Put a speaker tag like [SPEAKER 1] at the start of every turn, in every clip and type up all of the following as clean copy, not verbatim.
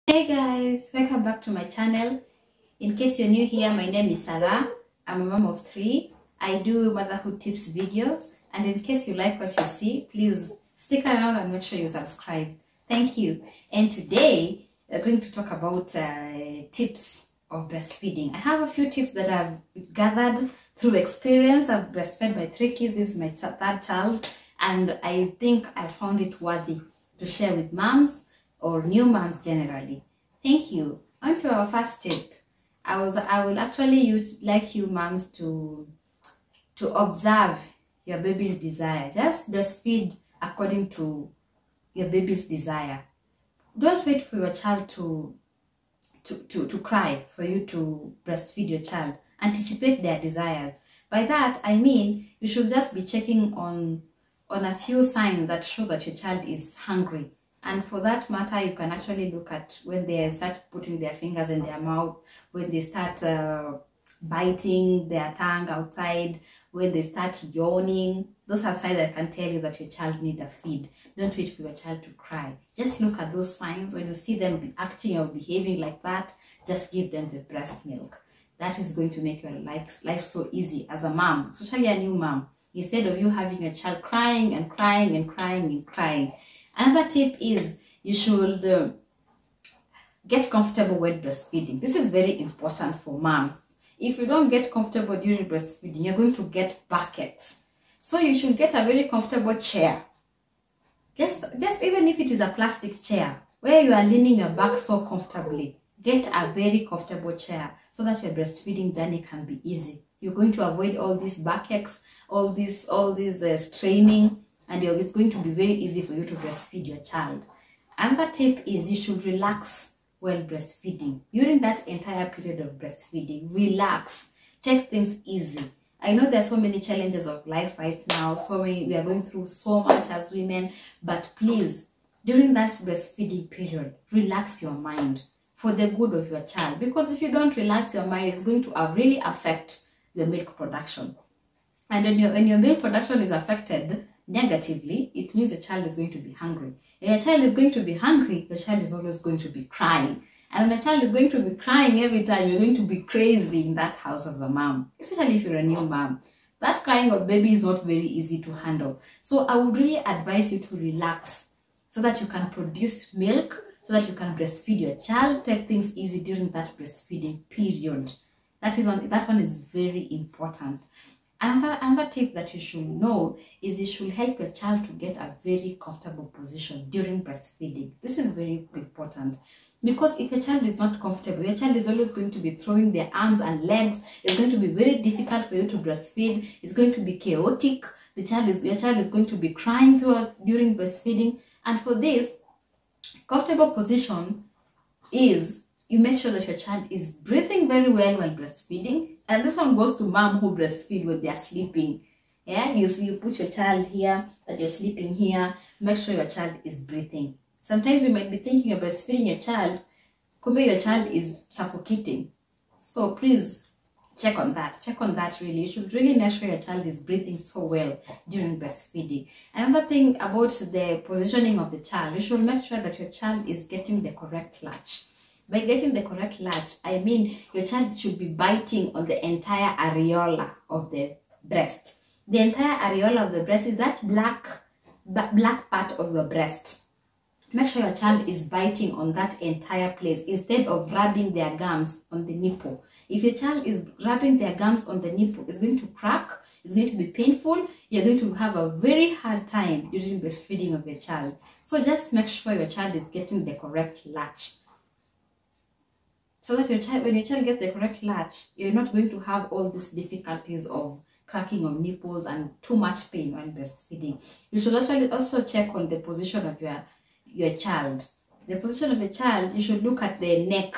[SPEAKER 1] Hey guys, welcome back to my channel. In case you're new here, my name is Sarah. I'm a mom of 3. I do motherhood tips videos, and in case you like what you see, please stick around and make sure you subscribe. Thank you. And today we're going to talk about tips of breastfeeding. I have a few tips that I've gathered through experience. I've breastfed my 3 kids. This is my third child, and I think I found it worthy to share with moms or new moms generally. Thank you. On to our first tip. I will actually like you moms to observe your baby's desire. Just breastfeed according to your baby's desire. Don't wait for your child to cry for you to breastfeed your child. Anticipate their desires. By that I mean you should just be checking on a few signs that show that your child is hungry. And for that matter, you can actually look at when they start putting their fingers in their mouth, when they start biting their tongue outside, when they start yawning. Those are signs that can tell you that your child needs a feed. Don't wait for your child to cry. Just look at those signs. When you see them acting or behaving like that, just give them the breast milk. That is going to make your life so easy as a mom, especially a new mom. Instead of you having a child crying and crying and crying and crying. Another tip is you should get comfortable with breastfeeding. This is very important for moms. If you don't get comfortable during breastfeeding, you're going to get buckets. So you should get a very comfortable chair. Just even if it is a plastic chair, where you are leaning your back so comfortably, get a very comfortable chair so that your breastfeeding journey can be easy. You're going to avoid all these buckets, all this straining, and it's going to be very easy for you to breastfeed your child. Another tip is you should relax while breastfeeding. During that entire period of breastfeeding, relax. Take things easy. I know there's so many challenges of life right now. We are going through so much as women. But please, during that breastfeeding period, relax your mind for the good of your child. Because if you don't relax your mind, it's going to really affect your milk production. And when your milk production is affected negatively, it means the child is going to be hungry. When your child is going to be hungry, the child is always going to be crying. And when the child is going to be crying every time, you're going to be crazy in that house as a mom, especially if you're a new mom. That crying of baby is not very easy to handle. So I would really advise you to relax so that you can produce milk, so that you can breastfeed your child. Take things easy during that breastfeeding period. That one is very important. Another tip that you should know is you should help your child to get a very comfortable position during breastfeeding. This is very important because if your child is not comfortable, your child is always going to be throwing their arms and legs. It's going to be very difficult for you to breastfeed. It's going to be chaotic. Your child is going to be crying during breastfeeding. And for this, comfortable position is you make sure that your child is breathing very well while breastfeeding. And this one goes to mom who breastfeed when they are sleeping. Yeah, you put your child here, that you're sleeping here. Make sure your child is breathing. Sometimes you might be thinking of breastfeeding your child, maybe your child is suffocating. So please check on that. Check on that really. You should really make sure your child is breathing so well during breastfeeding. Another thing about the positioning of the child, you should make sure that your child is getting the correct latch. By getting the correct latch, I mean your child should be biting on the entire areola of the breast. The entire areola of the breast is that black part of your breast. Make sure your child is biting on that entire place instead of rubbing their gums on the nipple. If your child is rubbing their gums on the nipple, it's going to crack, it's going to be painful, you're going to have a very hard time during breastfeeding of your child. So just make sure your child is getting the correct latch. So that when your child gets the correct latch, you're not going to have all these difficulties of cracking of nipples and too much pain while breastfeeding. You should also check on the position of your child. The position of the child, you should look at their neck.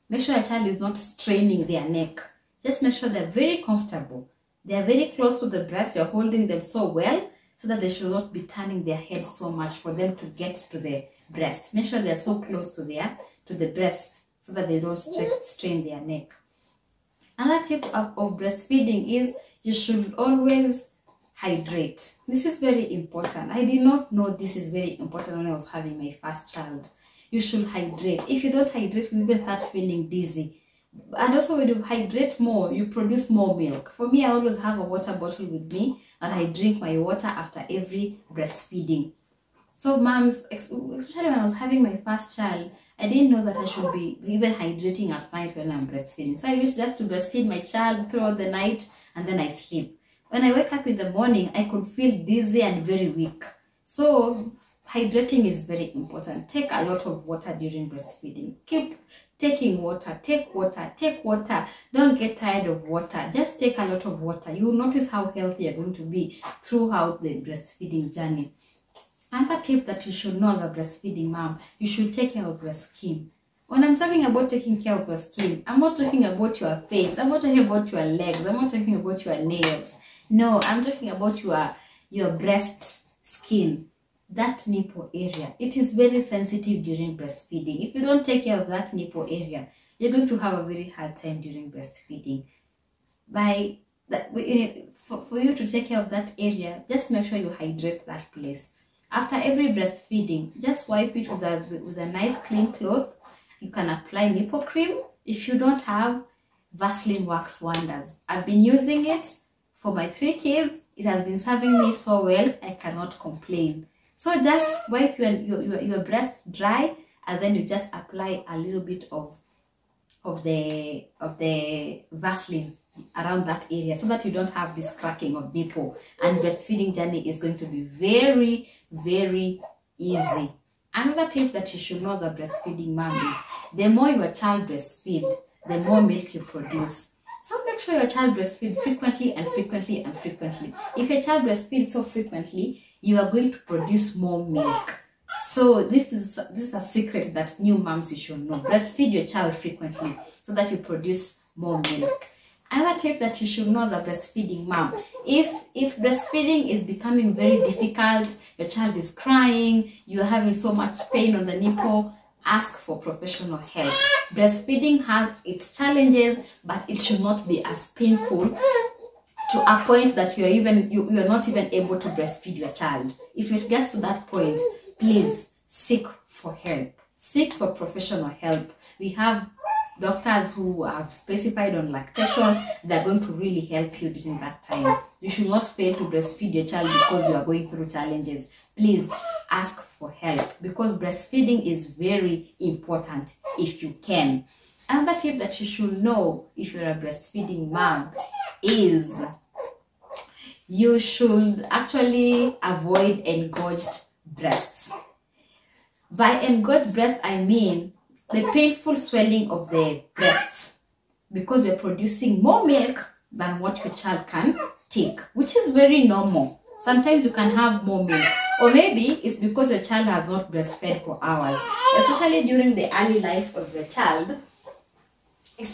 [SPEAKER 1] Make sure your child is not straining their neck. Just make sure they're very comfortable. They're very close to the breast. You're holding them so well so that they should not be turning their head so much for them to get to the breast. Make sure they're so close to the breast, so that they don't strain their neck. Another tip of breastfeeding is you should always hydrate. This is very important. I did not know this is very important when I was having my first child. you should hydrate. If you don't hydrate, you will start feeling dizzy. And also when you hydrate more, you produce more milk. For me, I always have a water bottle with me and I drink my water after every breastfeeding. So moms, especially when I was having my first child, I didn't know that I should be even hydrating at night when I'm breastfeeding. So I used just to breastfeed my child throughout the night and then I sleep. When I wake up in the morning, I could feel dizzy and very weak. So hydrating is very important. Take a lot of water during breastfeeding. Keep taking water. Take water. Take water. Don't get tired of water. Just take a lot of water. You will notice how healthy you're going to be throughout the breastfeeding journey. Another tip that you should know as a breastfeeding mom, you should take care of your skin. When I'm talking about taking care of your skin, I'm not talking about your face. I'm not talking about your legs. I'm not talking about your nails. No, I'm talking about your breast skin. That nipple area, it is very sensitive during breastfeeding. If you don't take care of that nipple area, you're going to have a very hard time during breastfeeding. For you to take care of that area, just make sure you hydrate that place. After every breastfeeding, just wipe it with a nice clean cloth. You can apply nipple cream. If you don't have, Vaseline works wonders. I've been using it for my 3 kids. It has been serving me so well, I cannot complain. So just wipe your breast dry and then you just apply a little bit of the Vaseline around that area so that you don't have this cracking of nipple, and breastfeeding journey is going to be very, very easy. Another tip that you should know as a breastfeeding mom is the more your child breastfeeds, the more milk you produce. So make sure your child breastfeeds frequently and frequently and frequently. If your child breastfeeds so frequently, you are going to produce more milk. So this is a secret that new moms you should know. Breastfeed your child frequently so that you produce more milk. Another tip that you should know as a breastfeeding mom, if breastfeeding is becoming very difficult, your child is crying, you're having so much pain on the nipple, ask for professional help. Breastfeeding has its challenges, but it should not be as painful to a point that you're not even able to breastfeed your child. If it gets to that point, please seek for help. Seek for professional help. We have doctors who have specified on lactation. They're going to really help you during that time. You should not fail to breastfeed your child because you are going through challenges. Please ask for help because breastfeeding is very important if you can. Another tip that you should know if you're a breastfeeding mom is you should actually avoid engorged breasts. By engorged breasts, I mean the painful swelling of the breasts because you're producing more milk than what your child can take, which is very normal. Sometimes you can have more milk, or maybe it's because your child has not breastfed for hours, especially during the early life of your child. Your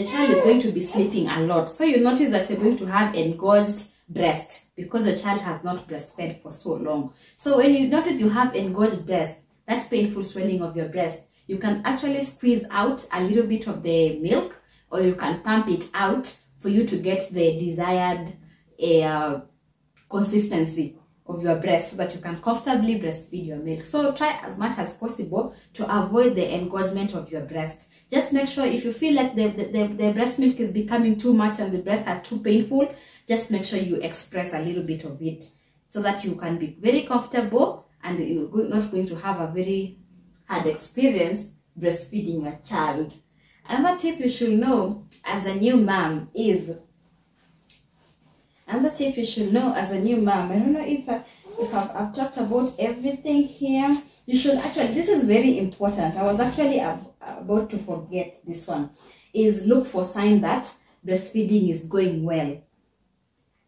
[SPEAKER 1] child is going to be sleeping a lot. So you notice that you're going to have engorged breast because your child has not breastfed for so long. So when you notice you have engorged breast, that painful swelling of your breast, you can actually squeeze out a little bit of the milk, or you can pump it out for you to get the desired consistency of your breast so that you can comfortably breastfeed your milk. So try as much as possible to avoid the engorgement of your breast. Just make sure if you feel like the breast milk is becoming too much and the breasts are too painful, just make sure you express a little bit of it so that you can be very comfortable and you're not going to have a very hard experience breastfeeding your child. Another tip you should know as a new mom is, I don't know if I've talked about everything here. You should actually, this is very important. I was actually about to forget this one, is look for signs that breastfeeding is going well.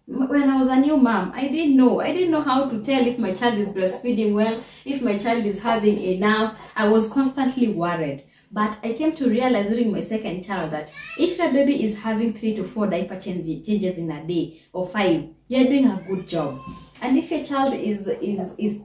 [SPEAKER 1] When I was a new mom, I didn't know how to tell if my child is breastfeeding well, if my child is having enough. I was constantly worried. But I came to realize during my second child that if your baby is having 3 to 4 diaper changes in a day, or 5, you're doing a good job. And if your child is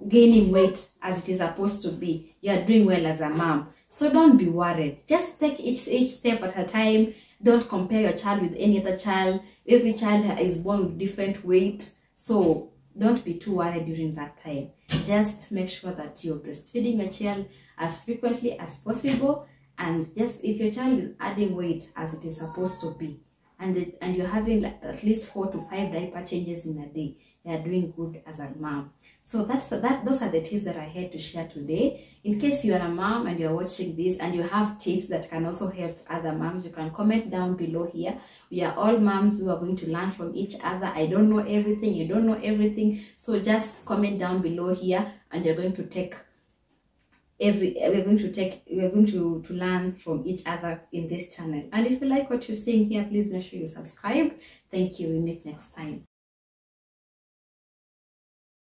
[SPEAKER 1] gaining weight as it is supposed to be, you're doing well as a mom. So don't be worried. Just take each step at a time. Don't compare your child with any other child. Every child is born with different weight. So don't be too worried during that time. Just make sure that you're breastfeeding your child as frequently as possible, and just if your child is adding weight as it is supposed to be, and you're having like at least 4 to 5 diaper changes in a day, you are doing good as a mom. So those are the tips that I had to share today. In case you are a mom and you're watching this and you have tips that can also help other moms, you can comment down below here. We are all moms who are going to learn from each other. I don't know everything, you don't know everything, so just comment down below here, and you're going to take we're going to learn from each other in this channel. And if you like what you're seeing here, please make sure you subscribe. Thank you. We meet next time.